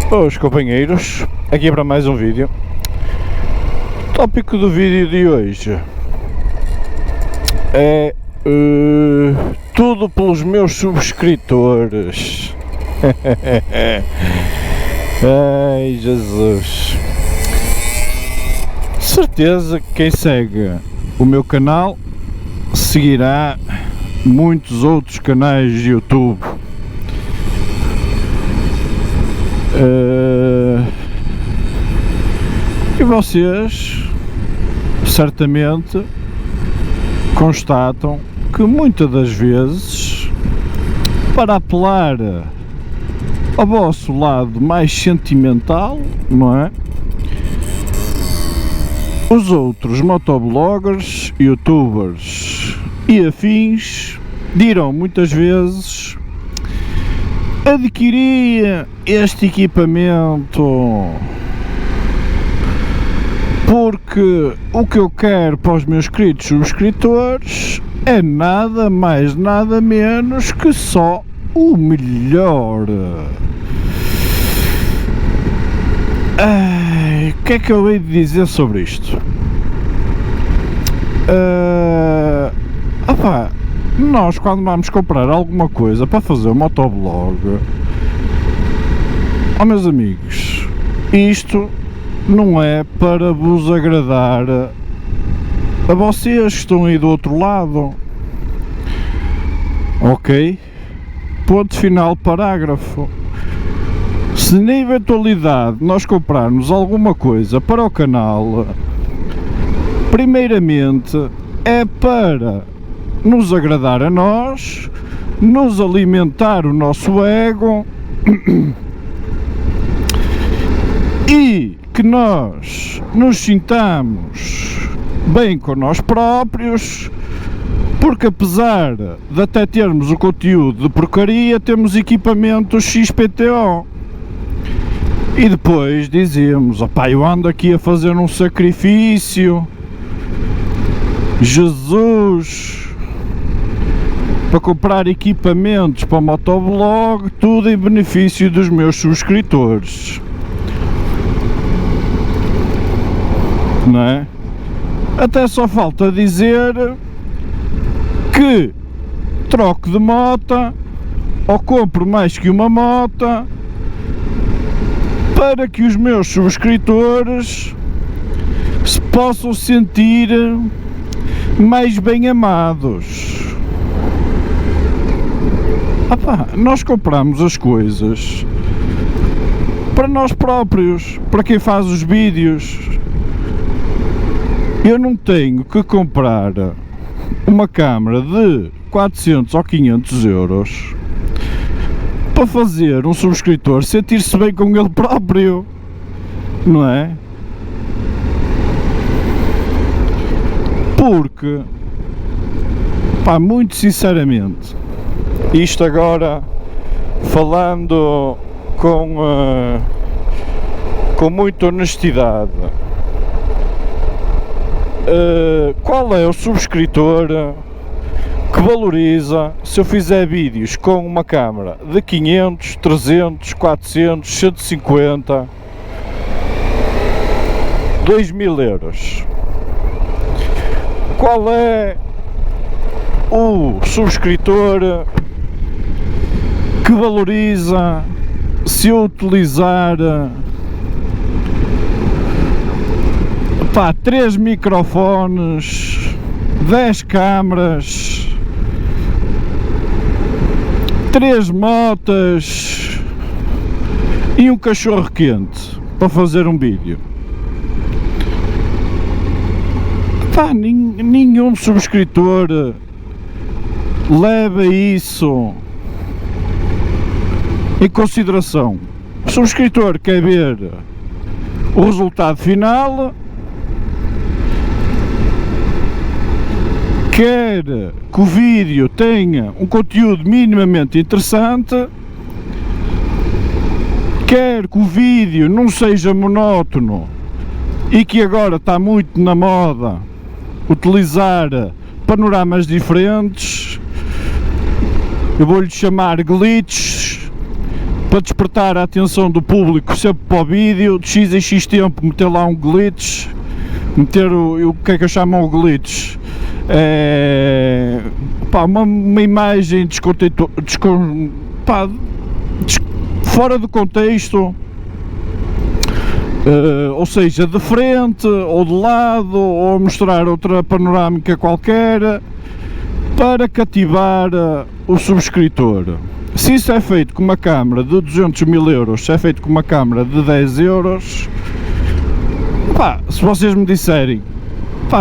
Os companheiros, aqui para mais um vídeo. O tópico do vídeo de hoje é tudo pelos meus subscritores. Ai Jesus, certeza que quem segue o meu canal seguirá muitos outros canais de YouTube. E vocês certamente constatam que muitas das vezes, para apelar ao vosso lado mais sentimental, não é? Os outros motobloggers, youtubers e afins dirão muitas vezes: adquiri este equipamento porque o que eu quero para os meus queridos subscritores é nada mais, nada menos que só o melhor. O que é que eu hei de dizer sobre isto? Nós, quando vamos comprar alguma coisa para fazer um motoblog, meus amigos, isto não é para vos agradar a vocês que estão aí do outro lado, ok? Ponto final, parágrafo. Se na eventualidade nós comprarmos alguma coisa para o canal, primeiramente é para nos agradar a nós, nos alimentar o nosso ego e que nós nos sintamos bem com nós próprios, porque apesar de até termos o conteúdo de porcaria, temos equipamento XPTO. E depois dizemos: opá, eu ando aqui a fazer um sacrifício, Jesus, para comprar equipamentos para o motoblog, tudo em benefício dos meus subscritores, não é? Até só falta dizer que troco de moto ou compro mais que uma moto para que os meus subscritores se possam sentir mais bem amados. Nós compramos as coisas para nós próprios, para quem faz os vídeos. Eu não tenho que comprar uma câmara de 400 ou 500 euros para fazer um subscritor sentir-se bem com ele próprio, não é? Porque, muito sinceramente, isto agora falando com muita honestidade, qual é o subscritor que valoriza se eu fizer vídeos com uma câmera de 500, 300, 400, 150, 2000 euros? Qual é o subscritor que valoriza se eu utilizar 3 microfones, 10 câmaras, 3 motas e um cachorro quente para fazer um vídeo? Nenhum subscritor leva isso em consideração. O subscritor quer ver o resultado final, quer que o vídeo tenha um conteúdo minimamente interessante, quer que o vídeo não seja monótono e que agora está muito na moda utilizar panoramas diferentes, eu vou-lhe chamar glitches, para despertar a atenção do público sempre para o vídeo, de x em x tempo meter lá um glitch, meter o que é que eu chamo o glitch, uma imagem fora do contexto, ou seja, de frente ou de lado, ou mostrar outra panorâmica qualquer, para cativar o subscritor. Se isso é feito com uma câmara de 200 mil euros, se é feito com uma câmara de 10 euros, se vocês me disserem,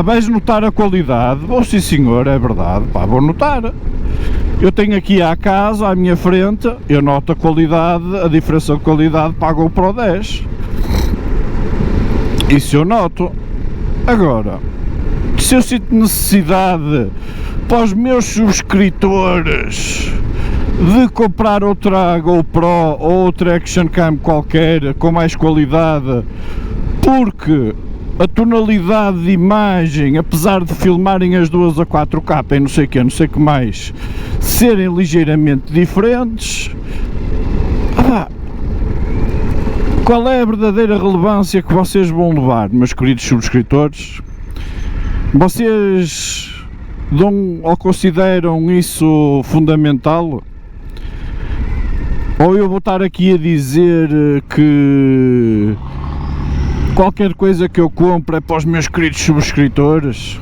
vais notar a qualidade, vou sim senhor, é verdade, vou notar. Eu tenho aqui à casa, à minha frente, eu noto a qualidade, a diferença de qualidade para a GoPro 10. Isso eu noto. Agora, se eu sinto necessidade para os meus subscritores de comprar outra GoPro ou outra Action Cam qualquer com mais qualidade, porque a tonalidade de imagem, apesar de filmarem as duas a 4K e não sei o que mais, serem ligeiramente diferentes, qual é a verdadeira relevância que vocês vão levar, meus queridos subscritores? Vocês dão ou consideram isso fundamental? Ou eu vou estar aqui a dizer que qualquer coisa que eu compro é para os meus queridos subscritores?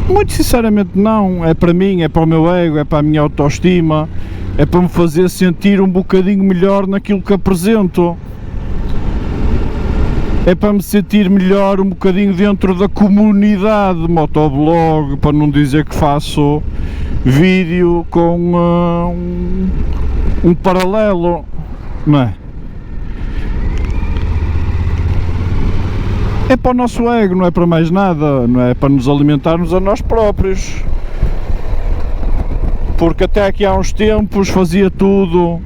Muito sinceramente não, é para mim, é para o meu ego, é para a minha autoestima, é para me fazer sentir um bocadinho melhor naquilo que apresento, é para me sentir melhor um bocadinho dentro da comunidade motoblog, para não dizer que faço vídeo com um paralelo, não é? É para o nosso ego, não é para mais nada, não é para nos alimentarmos a nós próprios. Porque até aqui há uns tempos fazia tudo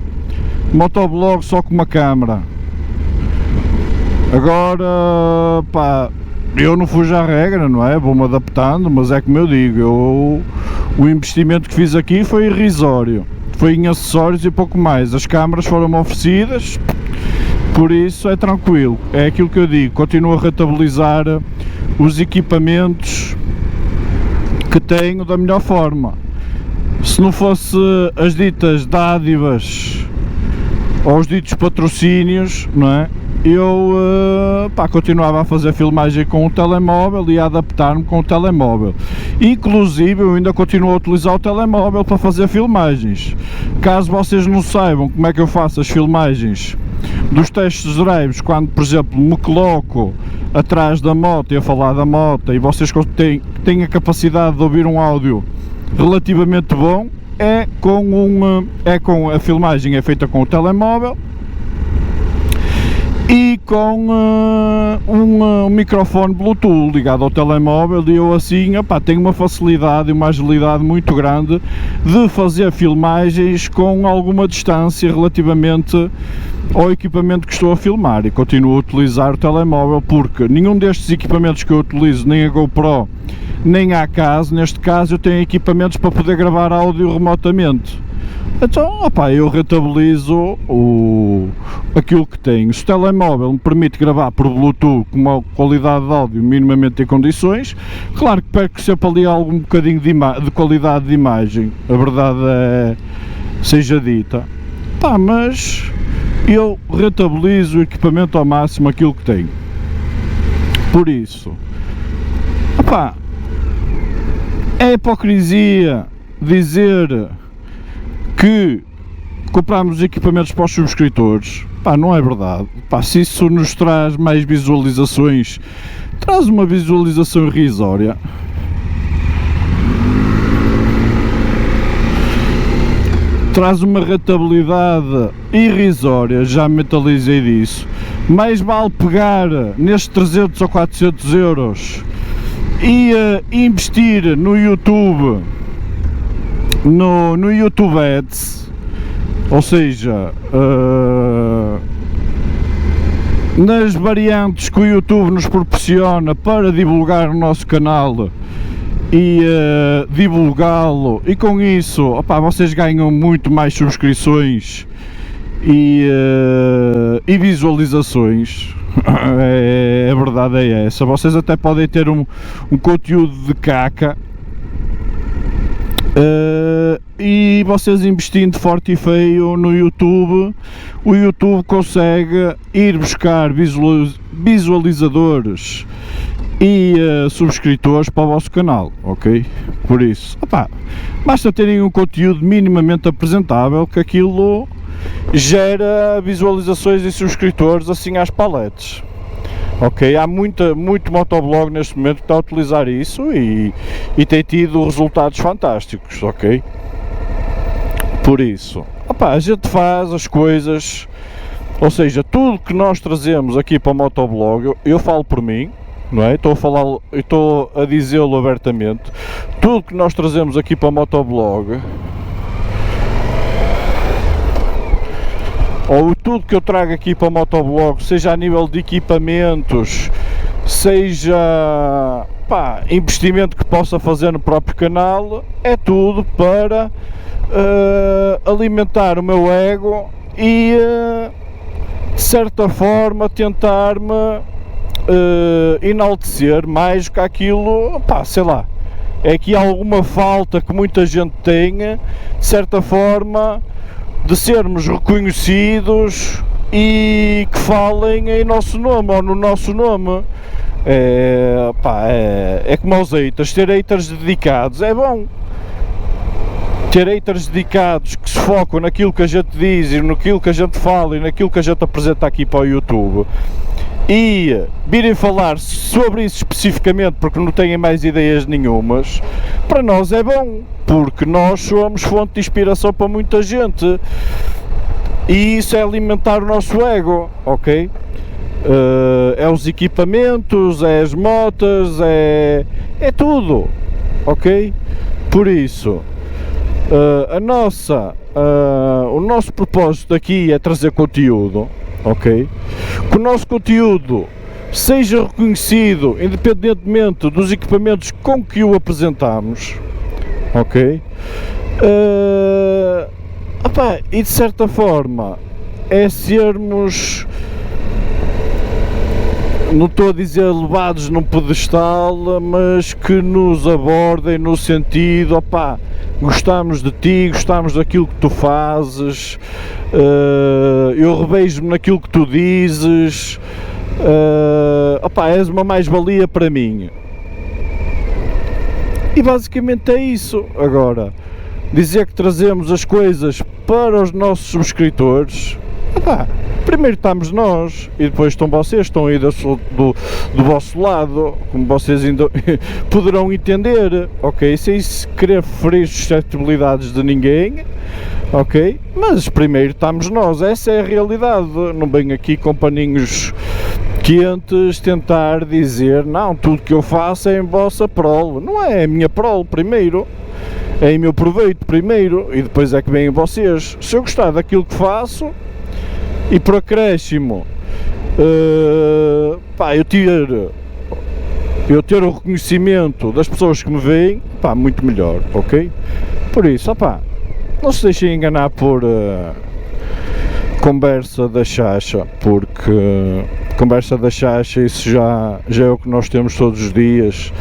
motoblog só com uma câmara. Agora, eu não fujo à regra, não é? Vou-me adaptando, mas é como eu digo, o investimento que fiz aqui foi irrisório. Foi em acessórios e pouco mais. As câmaras foram-me oferecidas, por isso é tranquilo. É aquilo que eu digo, continuo a rentabilizar os equipamentos que tenho da melhor forma. Se não fosse as ditas dádivas ou os ditos patrocínios, não é? Eu continuava a fazer filmagem com o telemóvel e a adaptar-me com o telemóvel. Inclusive eu ainda continuo a utilizar o telemóvel para fazer filmagens. Caso vocês não saibam como é que eu faço as filmagens dos testes drives, quando por exemplo me coloco atrás da moto e a falar da moto e vocês têm a capacidade de ouvir um áudio relativamente bom, a filmagem é feita com o telemóvel e com um microfone Bluetooth ligado ao telemóvel, e eu assim tenho uma facilidade e uma agilidade muito grande de fazer filmagens com alguma distância relativamente ao equipamento que estou a filmar, e continuo a utilizar o telemóvel porque nenhum destes equipamentos que eu utilizo, nem a GoPro nem a ACAS, neste caso eu tenho equipamentos para poder gravar áudio remotamente. Então, eu rentabilizo aquilo que tenho. Se o telemóvel me permite gravar por Bluetooth com uma qualidade de áudio minimamente em condições, claro que perco sempre ali algum bocadinho de qualidade de imagem, a verdade seja dita. Mas eu rentabilizo o equipamento ao máximo aquilo que tenho. Por isso, é hipocrisia dizer que compramos equipamentos para os subscritores. Não é verdade. Se isso nos traz mais visualizações, traz uma visualização irrisória. Traz uma rentabilidade irrisória, já me mentalizei disso. Mais vale pegar nestes 300 ou 400 euros e investir no YouTube, no YouTube Ads, ou seja, nas variantes que o YouTube nos proporciona para divulgar o nosso canal e divulgá-lo, e com isso, opá, vocês ganham muito mais subscrições e visualizações. A verdade é essa. Vocês até podem ter um conteúdo de caca, e vocês investindo forte e feio no YouTube, o YouTube consegue ir buscar visualizadores e subscritores para o vosso canal, ok? Por isso, opá, basta terem um conteúdo minimamente apresentável que aquilo gera visualizações e subscritores assim às paletes. Ok, há muito motoblog neste momento que está a utilizar isso e tem tido resultados fantásticos, ok? Por isso, opa, a gente faz as coisas, ou seja, tudo que nós trazemos aqui para o motoblog, eu falo por mim, não é? Estou a dizê-lo abertamente, tudo que nós trazemos aqui para o motoblog, ou tudo que eu trago aqui para o motoblog, seja a nível de equipamentos, seja investimento que possa fazer no próprio canal, é tudo para alimentar o meu ego e de certa forma tentar-me enaltecer mais que aquilo, sei lá, é que há alguma falta que muita gente tenha, de certa forma, de sermos reconhecidos e que falem em nosso nome ou no nosso nome. É como aos haters, ter haters dedicados é bom. Ter haters dedicados que se focam naquilo que a gente diz e naquilo que a gente fala e naquilo que a gente apresenta aqui para o YouTube e virem falar sobre isso especificamente porque não têm mais ideias nenhumas, para nós é bom, porque nós somos fonte de inspiração para muita gente e isso é alimentar o nosso ego, ok? É os equipamentos, é as motas, é tudo, ok? Por isso, o nosso propósito aqui é trazer conteúdo, ok? Que o nosso conteúdo seja reconhecido independentemente dos equipamentos com que o apresentamos, ok? E de certa forma é sermos, não estou a dizer levados num pedestal, mas que nos abordem no sentido, gostamos de ti, gostamos daquilo que tu fazes, eu revejo-me naquilo que tu dizes, és uma mais-valia para mim. E basicamente é isso. Agora, dizer que trazemos as coisas para os nossos subscritores, primeiro estamos nós e depois estão vocês, estão aí do vosso lado, como vocês ainda poderão entender, ok? Sem querer ferir suscetibilidades de ninguém, ok? Mas primeiro estamos nós, essa é a realidade. Não venho aqui com paninhos quentes tentar dizer, não, tudo que eu faço é em vossa prol. Não é a minha prol primeiro, é em meu proveito primeiro e depois é que vêm vocês. Se eu gostar daquilo que faço e por acréscimo eu ter o reconhecimento das pessoas que me veem, muito melhor, ok? Por isso, não se deixem enganar por conversa da chacha, porque conversa da chacha, isso já é o que nós temos todos os dias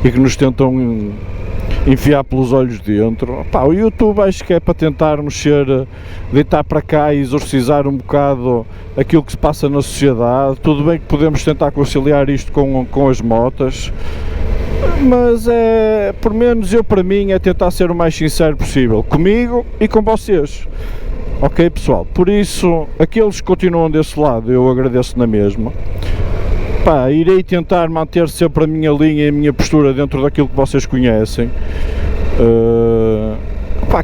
e que nos tentam enfiar pelos olhos dentro. O YouTube acho que é para tentarmos deitar para cá e exorcizar um bocado aquilo que se passa na sociedade. Tudo bem que podemos tentar conciliar isto com as motas, mas por menos para mim, é tentar ser o mais sincero possível, comigo e com vocês. Ok, pessoal? Por isso, aqueles que continuam desse lado, eu agradeço na mesma. Irei tentar manter sempre a minha linha e a minha postura dentro daquilo que vocês conhecem.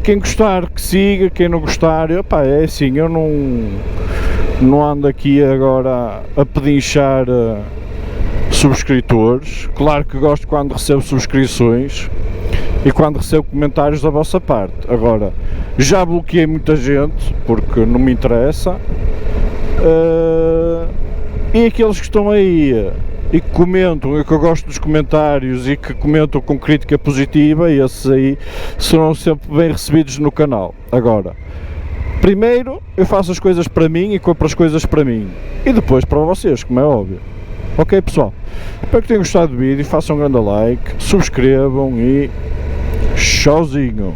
Quem gostar que siga, quem não gostar, é assim, eu não ando aqui agora a pedinchar subscritores. Claro que gosto quando recebo subscrições e quando recebo comentários da vossa parte. Agora, já bloqueei muita gente porque não me interessa. E aqueles que estão aí e que comentam, e que eu gosto dos comentários e que comentam com crítica positiva, esses aí serão sempre bem recebidos no canal. Agora, primeiro eu faço as coisas para mim e compro as coisas para mim, e depois para vocês, como é óbvio. Ok, pessoal? Espero que tenham gostado do vídeo, façam um grande like, subscrevam e tchauzinho!